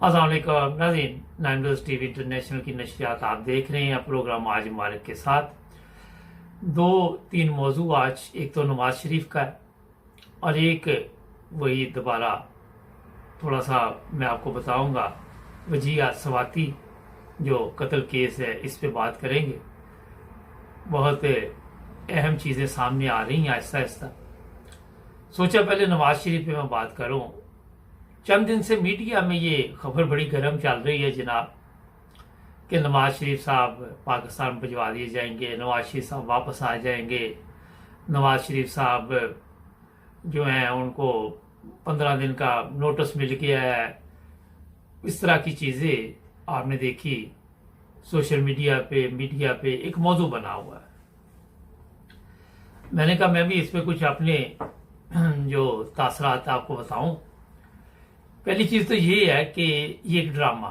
अस्सलाम वालेकुम नाज़रीन, 9 न्यूज़ टीवी इंटरनेशनल की नशरियात आप देख रहे हैं। प्रोग्राम आज मुबारक के साथ दो तीन मौजू आज, एक तो नवाज शरीफ का है और एक वही दोबारा थोड़ा सा मैं आपको बताऊंगा वजीहा स्वाति जो कत्ल केस है, इस पे बात करेंगे। बहुत अहम चीज़ें सामने आ रही हैं आहिस्ता आहिस्ता। सोचा पहले नवाज शरीफ पे मैं बात करूं। चंद दिन से मीडिया में ये खबर बड़ी गर्म चल रही है जनाब कि नवाज शरीफ साहब पाकिस्तान भिजवा दिए जाएंगे, नवाज शरीफ साहब वापस आ जाएंगे, नवाज शरीफ साहब जो हैं उनको 15 दिन का नोटिस मिल गया है। इस तरह की चीज़ें आपने देखी सोशल मीडिया पे एक मौजू बना हुआ है। मैंने कहा मैं भी इस पे कुछ अपने जो तासरात आपको बताऊं। पहली चीज तो ये है कि ये एक ड्रामा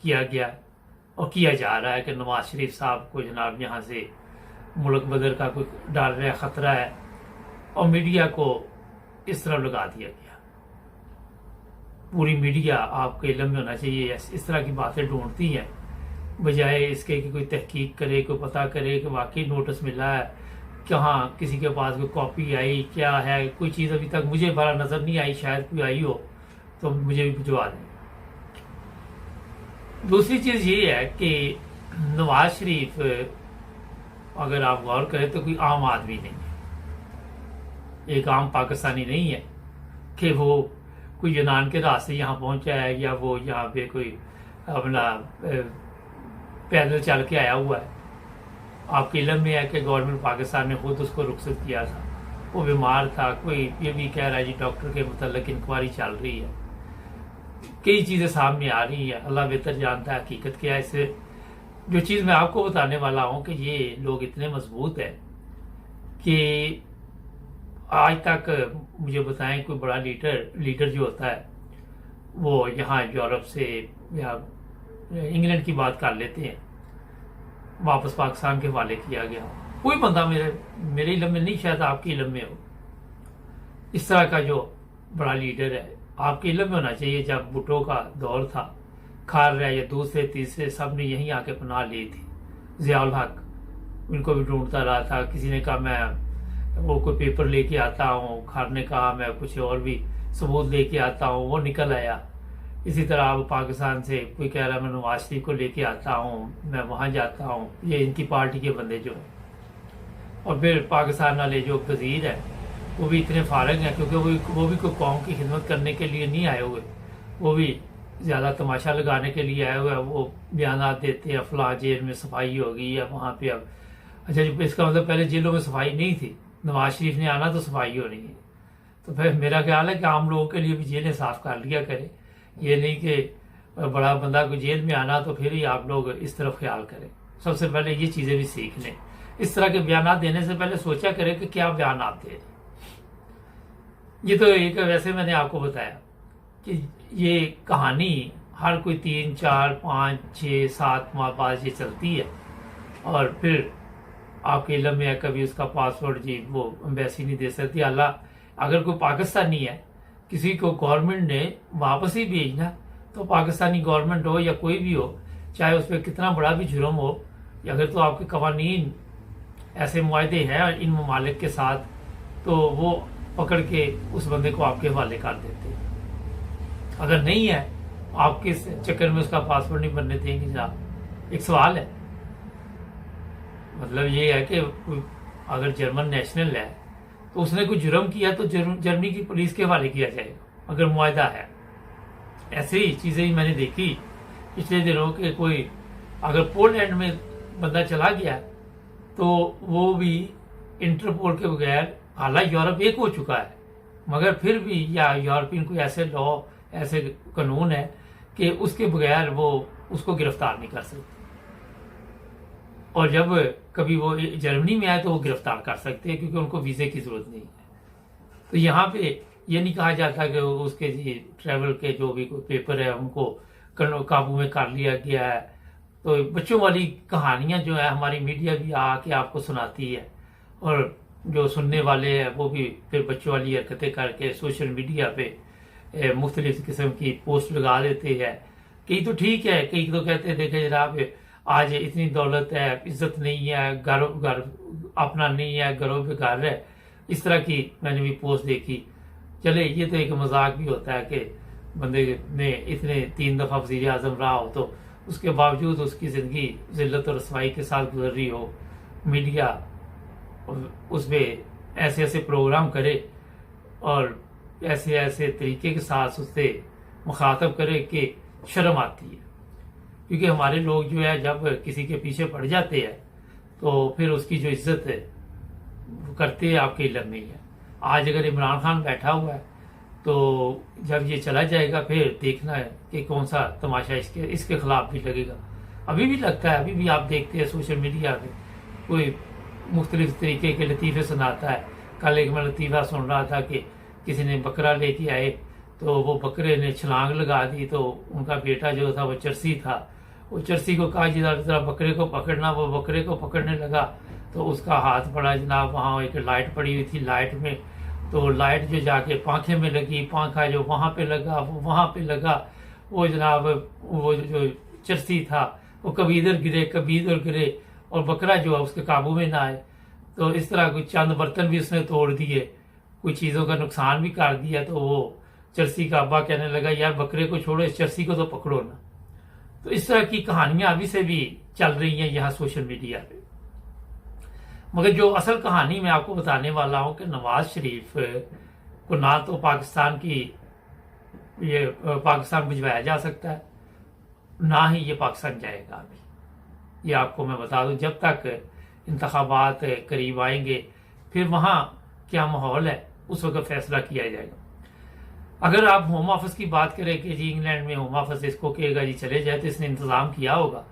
किया गया और किया जा रहा है कि नवाज शरीफ साहब को जनाब यहाँ से मुल्क बदर का कोई डाल रहा खतरा है और मीडिया को इस तरह लगा दिया गया। पूरी मीडिया आपके इल्म में होना चाहिए, इस तरह की बातें ढूंढती हैं बजाय इसके कि कोई तहकीक करे, कोई पता करे कि वाकई नोटिस मिला है, कहाँ किसी के पास कोई कॉपी आई, क्या है। कोई चीज़ अभी तक मुझे बड़ा नज़र नहीं आई, शायद कोई आई हो तो मुझे भी भिजवा दें। दूसरी चीज़ ये है कि नवाज शरीफ अगर आप गौर करें तो कोई आम आदमी नहीं है, एक आम पाकिस्तानी नहीं है कि वो कोई यूनान के रास्ते यहाँ पहुंचा है या वो यहाँ पे कोई अपना पैदल चल के आया हुआ है। आपके इल्म में है कि गवर्नमेंट पाकिस्तान ने खुद उसको रुखसत किया था, वो बीमार था। कोई ये भी कह रहा है जी डॉक्टर के मुतल्लिक इंक्वायरी चल रही है। कई चीज़ें सामने आ रही हैं, अल्लाह बेहतर जानता है हकीकत क्या है। इससे जो चीज़ मैं आपको बताने वाला हूँ कि ये लोग इतने मजबूत हैं कि आज तक मुझे बताएं कोई बड़ा लीडर जो होता है वो यहाँ यूरोप से या इंग्लैंड की बात कर लेते हैं, वापस पाकिस्तान के हवाले किया गया। कोई बंदा मेरे इल्म में नहीं, शायद आपके इल्म में हो, इस तरह का जो बड़ा लीडर है। आपके इल्म में होना चाहिए जब भुट्टो का दौर था, खार या दूसरे तीसरे सब ने यहीं आके पनाह ली थी। ज़ियाउल हक उनको भी ढूंढता रहा था। किसी ने कहा मैं वो कोई पेपर लेके आता हूँ, खार ने कहा मैं कुछ और भी सबूत लेके आता हूँ, वो निकल आया। इसी तरह अब पाकिस्तान से कोई कह रहा है मैं नवाज शरीफ को लेके आता हूँ, मैं वहाँ जाता हूँ। ये इनकी पार्टी के बंदे जो हैं। और फिर पाकिस्तान वाले जो वजीर हैं वो भी इतने फारग हैं क्योंकि वो भी कोई कौम की खिदमत करने के लिए नहीं आए हुए, वो भी ज़्यादा तमाशा लगाने के लिए आए हुए हैं। वो बयान देते हैं फलां जेल में सफाई होगी या वहाँ पे अब। अच्छा, इसका मतलब पहले जेलों में सफाई नहीं थी, नवाज शरीफ ने आना तो सफाई होनी है। तो फिर मेरा ख्याल है कि आम लोगों के लिए भी जेलें साफ कर लिया करें। ये नहीं कि बड़ा बंदा को जेल में आना तो फिर ही आप लोग इस तरफ ख्याल करें। सबसे पहले ये चीज़ें भी सीख लें। इस तरह के बयान देने से पहले सोचा करें कि क्या बयान आप दे रहे हैं। ये तो एक वैसे मैंने आपको बताया कि ये कहानी हर कोई 3, 4, 5, 6, 7 माह बाद ये चलती है और फिर आपके इल्म में है कभी उसका पासपोर्ट जी वो एम्बेसी नहीं दे सकती। अल्लाह अगर कोई पाकिस्तानी है, किसी को गवर्नमेंट ने वापस ही भेजना, तो पाकिस्तानी गवर्नमेंट हो या कोई भी हो, चाहे उस पर कितना बड़ा भी जुर्म हो, अगर तो आपके कवानीन ऐसे मुआहदे हैं इन ममालिक के साथ, तो वो पकड़ के उस बंदे को आपके हवाले कर देते हैं। अगर नहीं है, आपके चक्कर में उसका पासपोर्ट नहीं बनने देंगे जनाब। एक सवाल है, मतलब ये है कि अगर जर्मन नेशनल है तो उसने कोई जुर्म किया तो जर्मनी की पुलिस के हवाले किया जाएगा अगर मुआहदा है। ऐसे ही चीज़ें ही मैंने देखी पिछले दिनों के। कोई अगर पोलैंड में बंदा चला गया तो वो भी इंटरपोल के बगैर, हालांकि यूरोप एक हो चुका है मगर फिर भी या यूरोपियन कोई ऐसे लॉ, ऐसे कानून है कि उसके बगैर वो उसको गिरफ्तार नहीं कर सकते। और जब कभी वो जर्मनी में आए तो वो गिरफ्तार कर सकते हैं क्योंकि उनको वीज़े की ज़रूरत नहीं है। तो यहाँ पे ये नहीं कहा जाता कि उसके ट्रैवल के जो भी कोई पेपर है उनको काबू में कर लिया गया है। तो बच्चों वाली कहानियाँ जो है हमारी मीडिया भी आके आपको सुनाती है और जो सुनने वाले हैं वो भी फिर बच्चों वाली हरकतें करके सोशल मीडिया पे मुख्तलिफ किस्म की पोस्ट लगा देते हैं। कई तो ठीक है, कई तो कहते हैं देखे जनाब आज इतनी दौलत है, इज्जत नहीं है, घर घर अपना नहीं है, घरों पे घर है। इस तरह की मैंने भी पोस्ट देखी। चले ये तो एक मजाक भी होता है कि बंदे ने इतने 3 दफा वज़ीर आज़म रहा हो तो उसके बावजूद उसकी जिंदगी जिल्लत और रसवाई के साथ गुजर रही हो, मीडिया उसमें ऐसे ऐसे प्रोग्राम करे और ऐसे ऐसे तरीके के साथ उससे मुखातब करे कि शर्म आती है। क्योंकि हमारे लोग जो है जब किसी के पीछे पड़ जाते हैं तो फिर उसकी जो इज्जत है वो करते हैं आपके इल्म में ही है। आज अगर इमरान खान बैठा हुआ है तो जब ये चला जाएगा फिर देखना है कि कौन सा तमाशा इसके खिलाफ भी लगेगा। अभी भी लगता है, अभी भी आप देखते हैं सोशल मीडिया पे कोई मुख्तलिफ तरीके के लतीफ़े सुनाता है। कल एक मैं लतीफ़ा सुन रहा था कि किसी ने बकरा लेके आए तो वो बकरे ने छलांग लगा दी, तो उनका बेटा जो था वो चरसी था, वो चरसी को कहा जरा बकरे को पकड़ना। वो बकरे को पकड़ने लगा तो उसका हाथ पड़ा जनाब, वहाँ एक लाइट पड़ी हुई थी, लाइट में तो लाइट जो जाके पांखे में लगी, पांखा जो वहाँ पे लगा वो वहाँ पे लगा। वो जनाब वो जो चरसी था वो कभी इधर गिरे कभी इधर गिरे और बकरा जो है उसके काबू में ना आए। तो इस तरह कुछ चंद बर्तन भी उसने तोड़ दिए, कुछ चीज़ों का नुकसान भी कर दिया। तो वो चरसी का अब्बा कहने लगा यार बकरे को छोड़ो, इस चरसी को तो पकड़ो ना। तो इस तरह की कहानियां अभी से भी चल रही हैं यहाँ सोशल मीडिया पे। मगर जो असल कहानी मैं आपको बताने वाला हूं कि नवाज शरीफ को ना तो पाकिस्तान भिजवाया जा सकता है, ना ही ये पाकिस्तान जाएगा। अभी ये आपको मैं बता दूं, जब तक इंतखाबात करीब आएंगे फिर वहां क्या माहौल है उस वक्त फैसला किया जाएगा। अगर आप होम ऑफिस की बात करें कि जी इंग्लैंड में होम ऑफिस इसको कहेगा जी चले जाए, तो इसने इंतजाम किया होगा।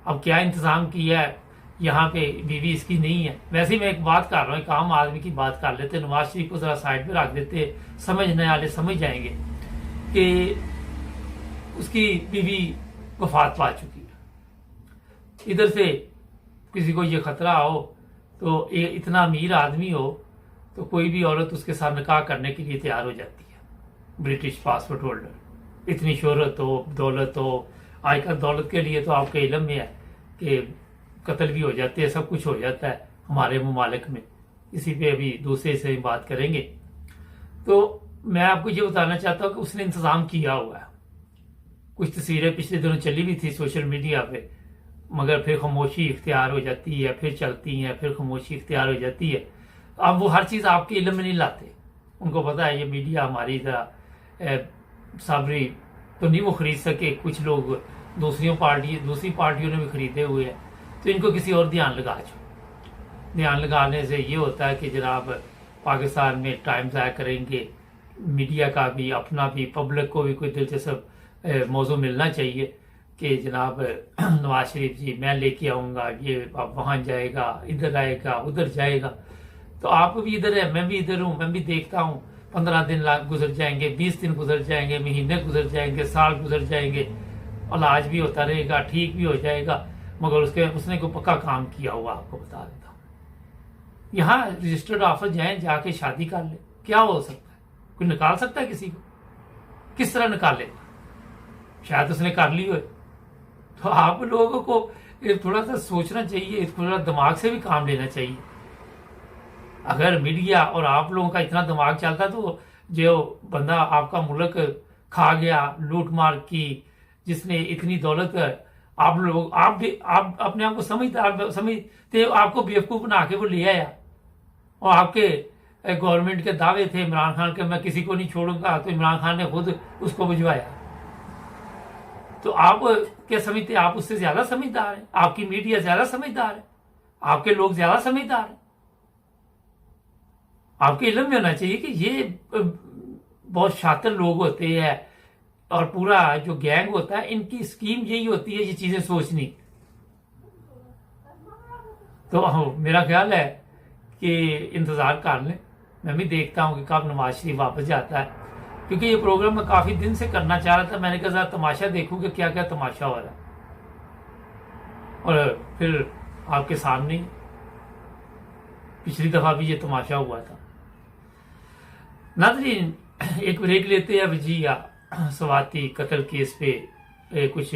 अब क्या इंतजाम किया है, यहाँ पे बीवी इसकी नहीं है। वैसे ही मैं एक बात कर रहा हूँ, एक आम आदमी की बात कर लेते, नवाज शरीफ को जरा साइड पे रख देते, समझने वाले समझ जाएंगे कि उसकी बीवी वफात पा चुकी है। इधर से किसी को ये खतरा हो तो इतना अमीर आदमी हो तो कोई भी औरत उसके साथ निकाह करने के लिए तैयार हो जाती है। ब्रिटिश पासपोर्ट होल्डर, इतनी शोहरत हो, दौलत हो। आजकल दौलत के लिए तो आपके इल्म में है कि कत्ल भी हो जाते हैं, सब कुछ हो जाता है हमारे ममालिक में। इसी पे अभी दूसरे से बात करेंगे। तो मैं आपको ये बताना चाहता हूँ कि उसने इंतजाम किया हुआ है। कुछ तस्वीरें पिछले दिनों चली भी थी सोशल मीडिया पे, मगर फिर खामोशी इख्तियार हो जाती है, फिर चलती है, फिर खामोशी इख्तियार हो जाती है। अब वो हर चीज़ आपके इल्म में नहीं लाते। उनको पता है ये मीडिया हमारी तरह साबरी तो नहीं वो खरीद सके। कुछ लोग दूसरी पार्टियों ने भी खरीदे हुए हैं, तो इनको किसी और ध्यान लगाने से ये होता है कि जनाब पाकिस्तान में टाइम ज़ाया करेंगे। मीडिया का भी, अपना भी, पब्लिक को भी कोई दिलचस्प मौजू मिलना चाहिए कि जनाब नवाज शरीफ जी मैं लेके आऊँगा, ये वहाँ जाएगा, इधर आएगा, उधर जाएगा। तो आप भी इधर है, मैं भी इधर हूँ, मैं भी देखता हूँ। 15 दिन गुजर जाएंगे, 20 दिन गुजर जाएंगे, महीने गुजर जाएंगे, साल गुजर जाएंगे, इलाज भी होता रहेगा, ठीक भी हो जाएगा, मगर उसने कोई पक्का काम किया हुआ आपको बता देता हूँ। यहाँ रजिस्टर्ड ऑफर जाके शादी कर ले, क्या हो सकता है? कोई निकाल सकता है किसी को? किस तरह निकालेगा? शायद उसने कर ली हो। तो आप लोगों को थोड़ा सा सोचना चाहिए, थोड़ा दिमाग से भी काम लेना चाहिए। अगर मीडिया और आप लोगों का इतना दिमाग चलता तो जो बंदा आपका मुल्क खा गया, लूट मार की, जिसने इतनी दौलत, आप अपने आप को समझते, आपको बेवकूफ बना के वो ले आया। और आपके गवर्नमेंट के दावे थे इमरान खान के, मैं किसी को नहीं छोड़ूंगा, तो इमरान खान ने खुद उसको भिजवाया। तो आप क्या समझते, आप उससे ज्यादा समझदार हैं? आपकी मीडिया ज्यादा समझदार है? आपके लोग ज्यादा समझदार हैं? आपके इल्म में होना चाहिए कि ये बहुत शातिर लोग होते हैं और पूरा जो गैंग होता है, इनकी स्कीम यही होती है ये चीजें सोचनी। तो मेरा ख्याल है कि इंतजार कर लें। मैं भी देखता हूं कि कब नवाज शरीफ वापस जाता है, क्योंकि ये प्रोग्राम मैं काफी दिन से करना चाह रहा था। मैंने कहा तमाशा देखूं कि क्या क्या तमाशा हो रहा है, और फिर आपके सामने पिछली दफा भी ये तमाशा हुआ था। नाज़रीन, एक ब्रेक लेते हैं अब जी। स्वाति कत्ल केस पे कुछ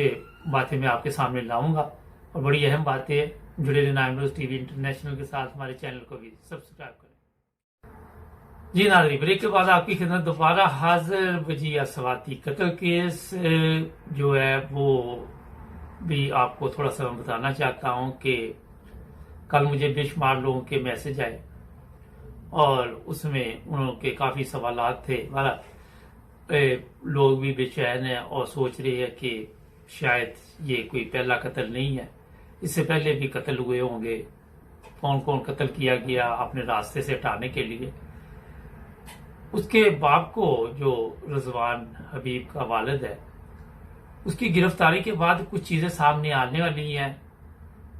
बातें मैं आपके सामने लाऊंगा और बड़ी अहम बातें। जुड़े रहना नाइन न्यूज़ टीवी इंटरनेशनल के साथ। हमारे चैनल को भी सब्सक्राइब करें। जी नाज़रीन, ब्रेक के बाद आपकी खिदमत दोबारा हाजिर। वजीया स्वाति कत्ल केस जो है वो भी आपको थोड़ा सा मैं बताना चाहता हूं कि कल मुझे बेशुमार लोगों के मैसेज आए और उसमें उनके काफ़ी सवालात थे। लोग भी बेचैन हैं और सोच रहे हैं कि शायद ये कोई पहला कत्ल नहीं है, इससे पहले भी कत्ल हुए होंगे। कौन कौन कत्ल किया गया अपने रास्ते से हटाने के लिए। उसके बाप को जो रजवान हबीब का वालिद है, उसकी गिरफ्तारी के बाद कुछ चीजें सामने आने वाली हैं।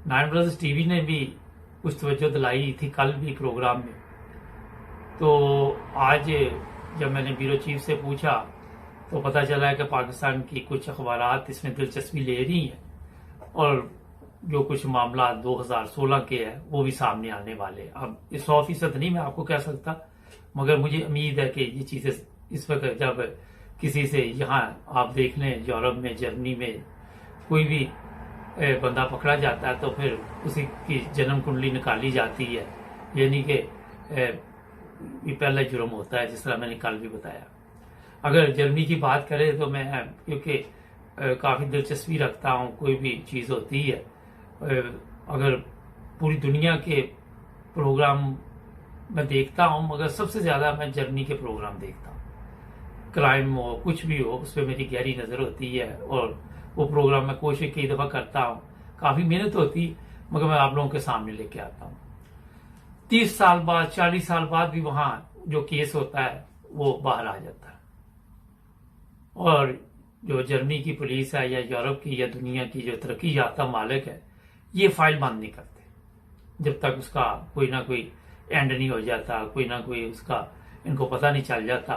नाइन ब्रदर्स टीवी ने भी कुछ तवज्जो दिलाई थी कल भी प्रोग्राम में। तो आज जब मैंने ब्यूरो चीफ से पूछा तो पता चला है कि पाकिस्तान की कुछ अखबारात इसमें दिलचस्पी ले रही हैं और जो कुछ मामला 2016 के हैं वो भी सामने आने वाले। अब 100% नहीं मैं आपको कह सकता, मगर मुझे उम्मीद है कि ये चीजें इस वक्त जब किसी से यहाँ आप देख लें यूरोप में, जर्मनी में कोई भी बंदा पकड़ा जाता है तो फिर उसी की जन्म कुंडली निकाली जाती है, यानी कि ये पहला जुर्म होता है, जिस तरह मैंने कल भी बताया। अगर जर्मनी की बात करें तो मैं क्योंकि काफ़ी दिलचस्पी रखता हूँ, कोई भी चीज़ होती है अगर पूरी दुनिया के प्रोग्राम मैं देखता हूँ, मगर सबसे ज़्यादा मैं जर्मनी के प्रोग्राम देखता हूँ। क्राइम हो कुछ भी हो उस पर मेरी गहरी नज़र होती है और वो प्रोग्राम मैं कोशिश कई दफ़ा करता हूँ। काफ़ी मेहनत होती मगर मैं आप लोगों के सामने लेके आता हूँ। 30 साल बाद 40 साल बाद भी वहां जो केस होता है वो बाहर आ जाता है। और जो जर्मनी की पुलिस है या यूरोप की या दुनिया की जो तरक्की याफ्ता मालिक है, ये फाइल बंद नहीं करते जब तक उसका कोई ना कोई एंड नहीं हो जाता, कोई ना कोई उसका इनको पता नहीं चल जाता।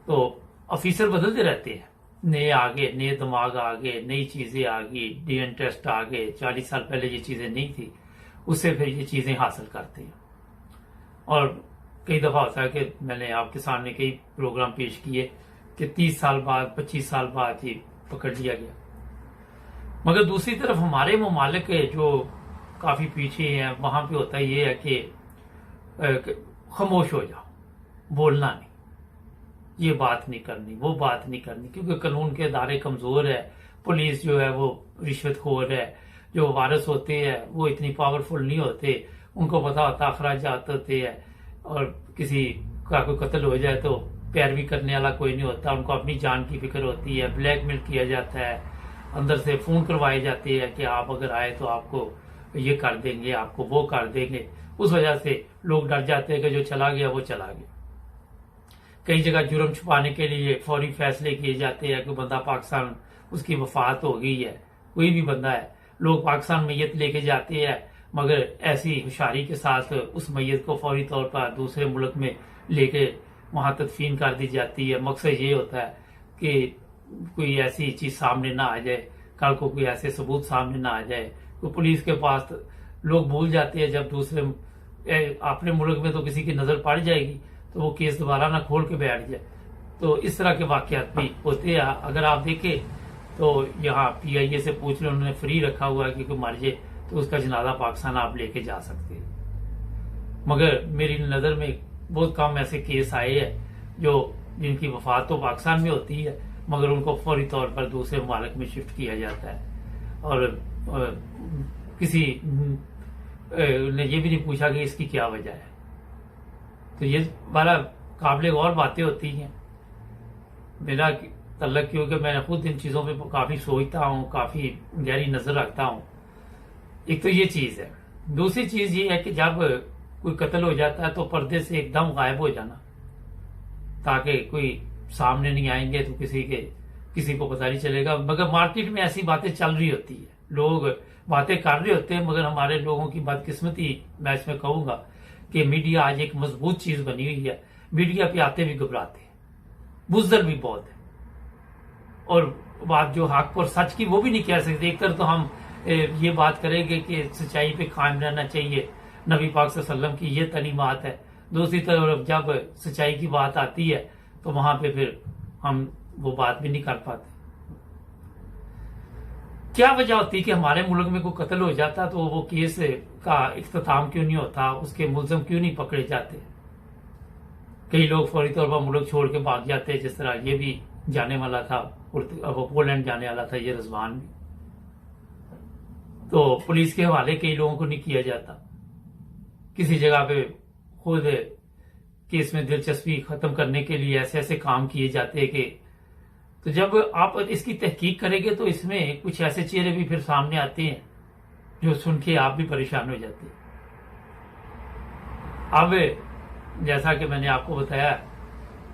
तो ऑफिसर बदलते रहते हैं, नए आ गए, नए दिमाग आ गए, नई चीजें आ गई, डीएनए टेस्ट आ गए। 40 साल पहले ये चीजें नहीं थी, उससे फिर ये चीजें हासिल करते हैं। और कई दफा होता है कि मैंने आपके सामने कई प्रोग्राम पेश किए कि 30 साल बाद 25 साल बाद ही पकड़ लिया गया। मगर दूसरी तरफ हमारे ममालिक जो काफी पीछे हैं, वहां पे होता ये है कि खामोश हो जाओ, बोलना नहीं, ये बात नहीं करनी, वो बात नहीं करनी, क्योंकि कानून के दायरे कमजोर है। पुलिस जो है वो रिश्वतखोर है, जो वारिस होते हैं वो इतनी पावरफुल नहीं होते, उनको पता होता अखराजात होते हैं और किसी का कोई कत्ल हो जाए तो पैरवी करने वाला कोई नहीं होता। उनको अपनी जान की फिक्र होती है, ब्लैकमेल किया जाता है, अंदर से फोन करवाए जाते हैं कि आप अगर आए तो आपको ये कर देंगे, आपको वो कर देंगे। उस वजह से लोग डर जाते हैं कि जो चला गया वो चला गया। कई जगह जुर्म छुपाने के लिए फौरी फैसले किए जाते हैं कि बंदा पाकिस्तान उसकी वफात हो गई है, कोई भी बंदा है, लोग पाकिस्तान मैयत लेके जाते हैं, मगर ऐसी होशियारी के साथ उस मैयत को फौरी तौर पर दूसरे मुल्क में लेके वहां तदफीन कर दी जाती है। मकसद ये होता है कि कोई ऐसी चीज सामने ना आ जाए, कल को कोई ऐसे सबूत सामने ना आ जाए। तो पुलिस के पास लोग भूल जाते हैं, जब दूसरे अपने मुल्क में तो किसी की नजर पड़ जाएगी तो वो केस दोबारा ना खोल के बैठ जाए। तो इस तरह के वाकयात भी होते हैं। अगर आप देखें तो यहाँ PIA से पूछ लें, उन्होंने फ्री रखा हुआ है कि कोई मर जाए तो उसका जनाजा पाकिस्तान आप लेके जा सकते हैं। मगर मेरी नजर में बहुत कम ऐसे केस आए हैं जो जिनकी वफात तो पाकिस्तान में होती है मगर उनको फौरी तौर पर दूसरे मुल्क में शिफ्ट किया जाता है। और किसी ने ये भी नहीं पूछा कि इसकी क्या वजह है। तो ये बड़ा काबिल गौर बातें होती हैं। मेरा तल्लक क्योंकि मैं खुद इन चीज़ों पे काफ़ी सोचता हूँ, काफ़ी गहरी नज़र रखता हूँ। एक तो ये चीज़ है। दूसरी चीज़ ये है कि जब कोई कत्ल हो जाता है तो पर्दे से एकदम गायब हो जाना, ताकि कोई सामने नहीं आएंगे तो किसी को पता नहीं चलेगा। मगर मार्केट में ऐसी बातें चल रही होती है, लोग बातें कर रहे होते हैं, मगर हमारे लोगों की बदकिस्मती मैं इसमें कहूंगा कि मीडिया आज एक मजबूत चीज बनी हुई है। मीडिया पे आते भी घबराते हैं, बुज़दिल भी बहुत है, और बात जो हक और सच की वो भी नहीं कह सकते। एक तरफ तो हम ये बात करेंगे कि सच्चाई पे कायम रहना चाहिए, नबी पाक सल्लल्लाहु अलैहि वसल्लम की ये तलीमात है। दूसरी तरफ जब सच्चाई की बात आती है तो वहां पे फिर हम वो बात भी नहीं कर पाते। क्या वजह होती कि हमारे मुल्क में कोई कत्ल हो जाता तो वो केस का इख्तिताम क्यों नहीं होता, उसके मुलजम क्यों नहीं पकड़े जाते? कई लोग फौरी तौर पर मुल्क छोड़ के भाग जाते हैं, जिस तरह ये भी जाने वाला था, वो पोलैंड जाने वाला था, ये रिजवान भी। तो पुलिस के हवाले कई लोगों को नहीं किया जाता, किसी जगह पे खुद केस में दिलचस्पी खत्म करने के लिए ऐसे ऐसे काम किए जाते हैं कि तो जब आप इसकी तहकीक करेंगे तो इसमें कुछ ऐसे चेहरे भी फिर सामने आते हैं जो सुन के आप भी परेशान हो जाते हैं। अब जैसा कि मैंने आपको बताया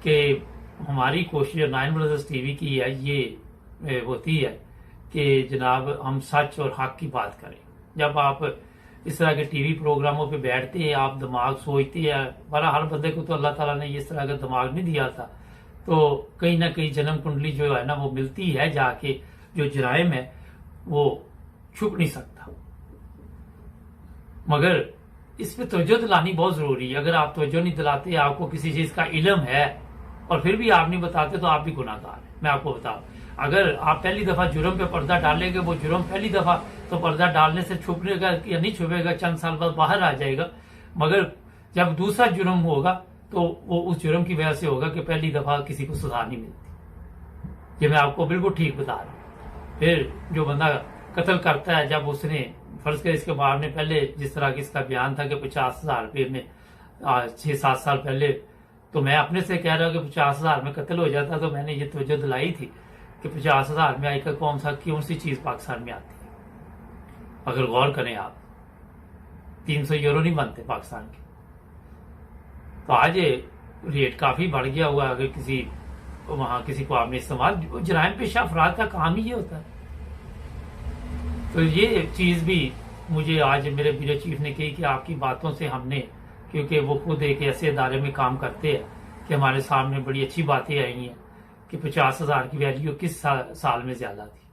कि हमारी कोशिश 9 ब्रदर्स टीवी की है, ये होती है कि जनाब हम सच और हक की बात करें। जब आप इस तरह के टीवी प्रोग्रामों पे बैठते हैं, आप दिमाग सोचते हैं, बड़ा हर बंदे को तो अल्लाह ताला ने इस तरह का दिमाग नहीं दिया था, तो कहीं ना कहीं जन्म कुंडली जो है ना वो मिलती है जाके, जो जराइम है वो छुप नहीं सकता। मगर इस पे तवज्जो दिलानी बहुत जरूरी है। अगर आप तवज्जो नहीं दिलाते, आपको किसी चीज का इल्म है और फिर भी आप नहीं बताते, तो आप भी गुनाहगार हैं। मैं आपको बताऊं, अगर आप पहली दफा जुर्म पे पर्दा डालेंगे, वो जुर्म पहली दफा तो पर्दा डालने से छुपनेगा या नहीं छुपेगा, चंद साल बाद बाहर आ जाएगा। मगर जब दूसरा जुर्म होगा तो वो उस जुर्म की वजह से होगा कि पहली दफा किसी को सजा नहीं मिलती। ये मैं आपको बिल्कुल ठीक बता रहा हूं। फिर जो बंदा कत्ल करता है, जब उसने फर्ज कर इसके बाद में पहले जिस तरह की इसका बयान था कि 50,000 रुपये में 6-7 साल पहले, तो मैं अपने से कह रहा हूं कि 50,000 में कत्ल हो जाता, तो मैंने ये तवज्जो दिलाई थी कि 50,000 में आईका कौन सी चीज पाकिस्तान में आती है। अगर गौर करें आप, 300 यूरो नहीं बनते पाकिस्तान के। तो आज रेट काफी बढ़ गया हुआ। अगर वहां किसी को आपने इस्तेमाल, जराइम पेशा अफराद का काम ही ये होता है। तो ये चीज भी मुझे आज मेरे ब्यूरो चीफ ने कही कि आपकी बातों से हमने, क्योंकि वो खुद एक ऐसे इदारे में काम करते हैं कि हमारे सामने बड़ी अच्छी बातें आई हैं कि 50,000 की वैल्यू किस साल में ज्यादा थी।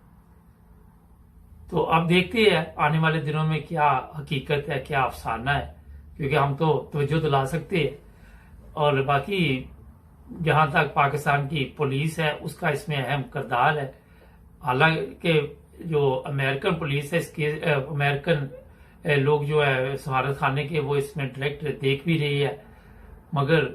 तो अब देखते हैं आने वाले दिनों में क्या हकीकत है, क्या अफसाना है, क्योंकि हम तो तवज्जो दिला सकते हैं। और बाकी जहां तक पाकिस्तान की पुलिस है, उसका इसमें अहम किरदार है। हालांकि जो अमेरिकन पुलिस है, इसके अमेरिकन लोग जो है सफारत खाने के, वो इसमें डायरेक्ट देख भी रही है, मगर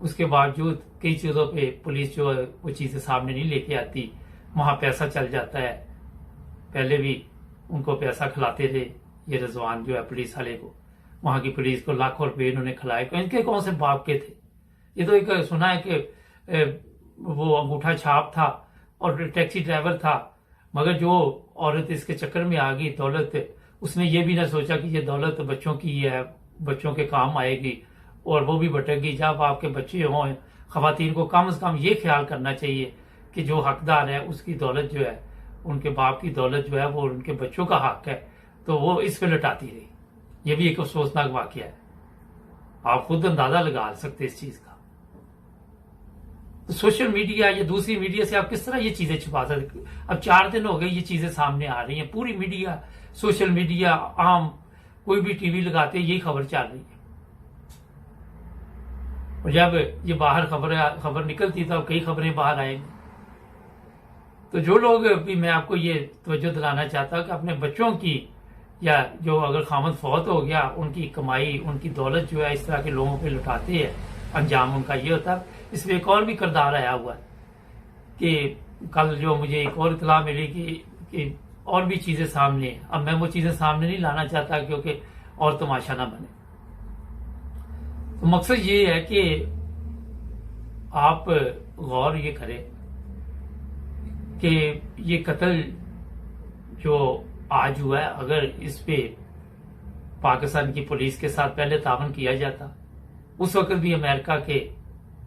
उसके बावजूद कई चीजों पे पुलिस जो है वो चीजें सामने नहीं लेके आती। वहां पैसा चल जाता है। पहले भी उनको पैसा खिलाते थे ये रिजवान जो है पुलिस वाले को, वहां की पुलिस को लाखों रुपए इन्होंने खिलाए। इनके कौन से बाप के थे? ये तो एक सुना है कि वो अंगूठा छाप था और टैक्सी ड्राइवर था, मगर जो औरत इसके चक्कर में आ गई दौलत, उसने ये भी ना सोचा कि ये दौलत बच्चों की है, बच्चों के काम आएगी और वो भी भटकेगी। जब आपके बच्चे हों, खवातीन को कम से कम ये ख्याल करना चाहिए कि जो हकदार है उसकी दौलत जो है, उनके बाप की दौलत जो है वो उनके बच्चों का हक है, तो वो इस पे लटाती रही। ये भी एक अफसोसनाक वाकया है। आप खुद अंदाजा लगा सकते इस चीज का। तो सोशल मीडिया या दूसरी मीडिया से आप किस तरह ये चीजें छुपा सकते? अब 4 दिन हो गए ये चीजें सामने आ रही हैं। पूरी मीडिया, सोशल मीडिया, आम कोई भी टीवी लगाते यही खबर चल रही है। और जब ये बाहर खबर निकलती तो कई खबरें बाहर आएंगी। तो जो लोग भी, मैं आपको ये तवज्जो दिलाना चाहता हूं कि अपने बच्चों की, या जो अगर खामद फौत हो गया, उनकी कमाई, उनकी दौलत जो है इस तरह के लोगों पे लुटाते हैं, अंजाम उनका ये होता है। इसमें एक और भी किरदार आया हुआ है कि कल जो मुझे एक और इतला मिली कि और भी चीजें सामने हैं। अब मैं वो चीजें सामने नहीं लाना चाहता क्योंकि और तमाशा ना बने। तो मकसद ये है कि आप गौर ये करें कि ये कत्ल जो आज हुआ है, अगर इस पे पाकिस्तान की पुलिस के साथ पहले तावन किया जाता, उस वक्त भी अमेरिका के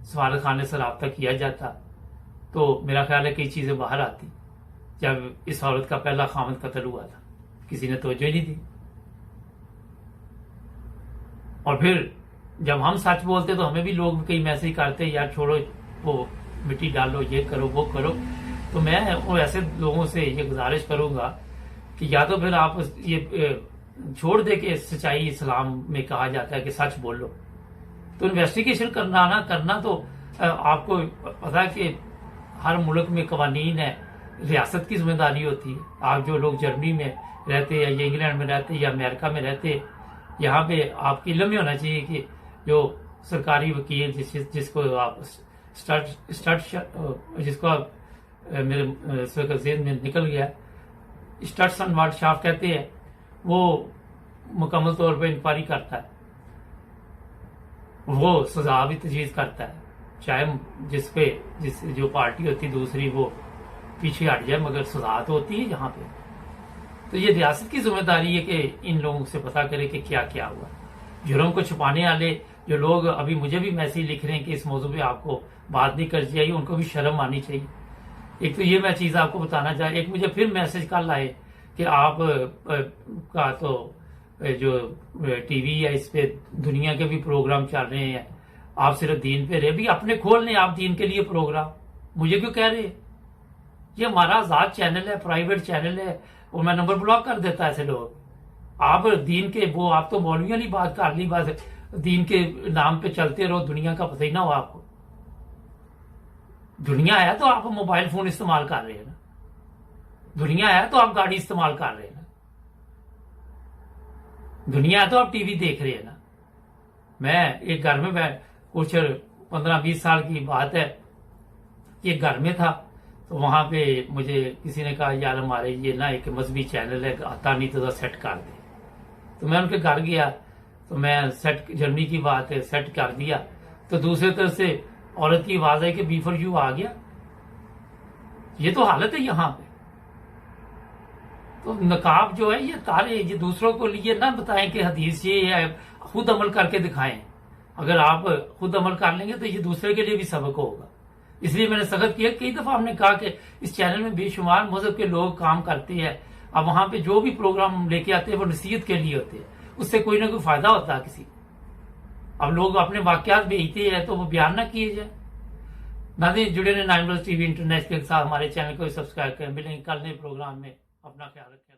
सफारत खाने से रब्ता किया जाता, तो मेरा ख्याल है कई चीजें बाहर आती। जब इस औरत का पहला खामद कत्ल हुआ था, किसी ने तवज्जो नहीं दी। और फिर जब हम सच बोलते तो हमें भी लोग कई मैसेज करते, यार छोड़ो, वो मिट्टी डालो, ये करो, वो करो। तो मैं वो ऐसे लोगों से ये गुजारिश करूंगा कि या तो फिर आप ये छोड़ दे के सच्चाई इस्लाम में कहा जाता है कि सच बोलो। तो इन्वेस्टिगेशन करना तो आपको पता है कि हर मुल्क में कवानीन है, रियासत की जिम्मेदारी होती है। आप जो लोग जर्मनी में रहते या इंग्लैंड में रहते या अमेरिका में रहते, यहाँ पे आपकी इल्म में होना चाहिए कि जो सरकारी वकील जिसको आप जिसको आप मेरे जेहन में निकल गया, स्टट्सन वार्डशाफ कहते हैं, वो मुकम्मल तौर पर इंक्वायरी करता है, वो सजा भी तजवीज करता है, चाहे जिस जो पार्टी होती दूसरी वो पीछे हट जाए, मगर सजा तो होती है यहाँ पे। तो ये रियासत की जिम्मेदारी है कि इन लोगों से पता करे कि क्या क्या हुआ। जुर्म को छुपाने वाले जो लोग अभी मुझे भी मैसेज लिख रहे हैं कि इस मौजूद पे आपको बात नहीं करनी चाहिए, उनको भी शर्म आनी चाहिए। एक तो ये मैं चीज आपको बताना चाहे, एक मुझे फिर मैसेज कल आए कि आप का तो जो टीवी है इस पे दुनिया के भी प्रोग्राम चल रहे हैं, आप सिर्फ दीन पे रहे, भी अपने खोल लें आप दीन के लिए प्रोग्राम, मुझे क्यों कह रहे? ये हमारा आजाद चैनल है, प्राइवेट चैनल है, और मैं नंबर ब्लॉक कर देता है ऐसे लोग। आप दीन के वो आप तो मौलवियों नहीं बात कर ली, बात दीन के नाम पे चलते रहो, दुनिया का पता ही ना हो आपको। दुनिया है तो आप मोबाइल फोन इस्तेमाल कर रहे हैं ना, दुनिया है तो आप गाड़ी इस्तेमाल कर रहे हैं ना, दुनिया है तो आप टीवी देख रहे हैं ना। मैं एक घर में कुछ 15-20 साल की बात है, एक घर में था, तो वहां पे मुझे किसी ने कहा यार हमारे ये ना एक मजहबी चैनल है, आता नहीं तो सेट कर दे। तो मैं उनके घर गया, तो मैं सेट, जर्मनी की बात है, सेट कर दिया। तो दूसरे तरफ से औरत की आवाज आई कि बी फॉर यू आ गया। ये तो हालत है यहाँ पे। तो नकाब जो है ये तारे, ये दूसरों को लिए ना बताएं कि हदीस ये है, खुद अमल करके दिखाएं। अगर आप खुद अमल कर लेंगे तो ये दूसरे के लिए भी सबक होगा। इसलिए मैंने सख्त किया, कई दफा हमने कहा कि इस चैनल में बेशुमार मजहब के लोग काम करते हैं, अब वहां पे जो भी प्रोग्राम लेके आते हैं वो नसीहत के लिए होते हैं, उससे कोई ना कोई फायदा होता है किसी को। अब लोग अपने वाकयात भेजते हैं तो वो बयान ना किए जाए। नाज़रीन, जुड़े रहे 9+ टीवी इंटरनेशनल के साथ, हमारे चैनल को सब्सक्राइब करें। मिलेंगे कल नए प्रोग्राम में, अपना ख्याल रखें।